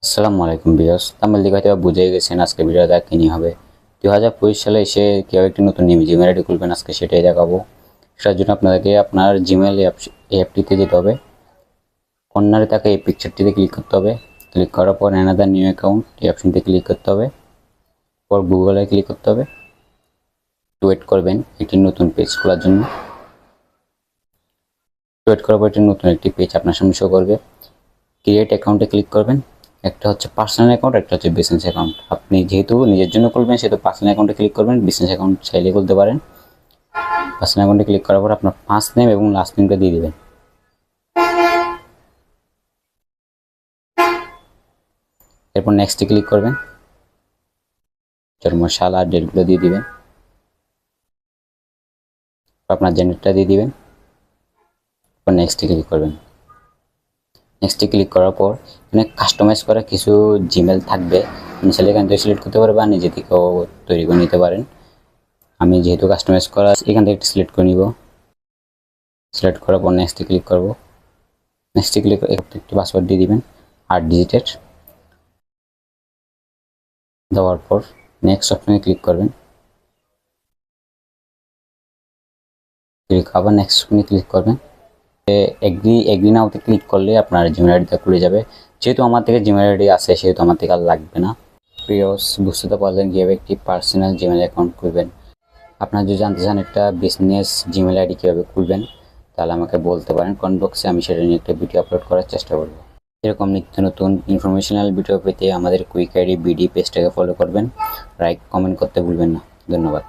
আসসালামু আলাইকুম viewers, thumbnail দেখে হয়তো বুঝে গেছেন আজকে ভিডিওটা কি নিয়ে হবে। 2025 সালে এসে কীভাবে একটি নতুন জিমেল আইডি খুলবেন আজকে সেটাই দেখাবো। সেটার জন্য আপনাদেরকে আপনার জিমেল অ্যাপটিতে যেতে হবে। কর্নারে থাকা এই পিকচারটিতে ক্লিক করতে হবে। ক্লিক করার পর অ্যানাদার নিউ অ্যাকাউন্ট এই অপশনটি ক্লিক করতে হবে। পর গুগলে ক্লিক করতে হবে। ওয়েট করবেন একটি নতুন পেজ খোলার জন্য। ওয়েট করার পর নতুন একটি পেজ আপনার সামনে শো করবে। ক্রিয়েট অ্যাকাউন্টে ক্লিক করবেন। একটা হচ্ছে পার্সোনাল অ্যাকাউন্ট, একটা হচ্ছে বিজনেস অ্যাকাউন্ট। আপনি যেহেতু নিজের জন্য খুলবেন সেহেতু পার্সোনাল অ্যাকাউন্টে ক্লিক করবেন। বিজনেস অ্যাকাউন্ট চাইলে খুলতে পারেন। পার্সোনাল অ্যাকাউন্টে ক্লিক করার পর আপনার ফার্স্ট নেম এবং লাস্ট নেমটা দিয়ে দেবেন। এরপর নেক্সটে ক্লিক করবেন। জন্ম সাল আর ডেটগুলো দিয়ে দিবেন। আপনার জেন্ডারটা দিয়ে দিবেন। এরপর নেক্সটে ক্লিক করবেন। নেক্সটে ক্লিক করার পর এখানে কাস্টমাইজ করা কিছু জিমেল থাকবে। চাইলে এখান থেকে সিলেক্ট করতে পারবেন বা নিজে থেকেও তৈরি করে নিতে পারেন। আমি যেহেতু কাস্টমাইজ করা এখান থেকে একটা সিলেক্ট করে নিব। সিলেক্ট করার পর নেক্সটে ক্লিক করব। নেক্সটে ক্লিক করে একটি পাসওয়ার্ড দিয়ে দিবেন 8 ডিজিটের। দেওয়ার পর নেক্সট অপশনে ক্লিক করবেন। আবার নেক্সট অপশনে ক্লিক করবেন। এগ্রি নাওতে ক্লিক করলে আপনার জিমেল আইডিটা খুলে যাবে। যেহেতু আমার থেকে জিমেল আইডি আছে সেহেতু আমার থেকে আর লাগবে না। প্রিয়স, বুঝতে তো পারলেন কীভাবে একটি পার্সোনাল জিমেল অ্যাকাউন্ট খুলবেন। আপনার যদি জানতে চান একটা বিজনেস জিমেল আইডি কীভাবে খুলবেন তাহলে আমাকে বলতে পারেন কমেন্ট বক্সে, আমি সেটা নিয়ে একটা ভিডিও আপলোড করার চেষ্টা করব। এরকম নিত্য নতুন ইনফরমেশনাল ভিডিও পেতে আমাদের কুইক আইডি বিডি পেজটাকে ফলো করবেন। লাইক কমেন্ট করতে ভুলবেন না। ধন্যবাদ।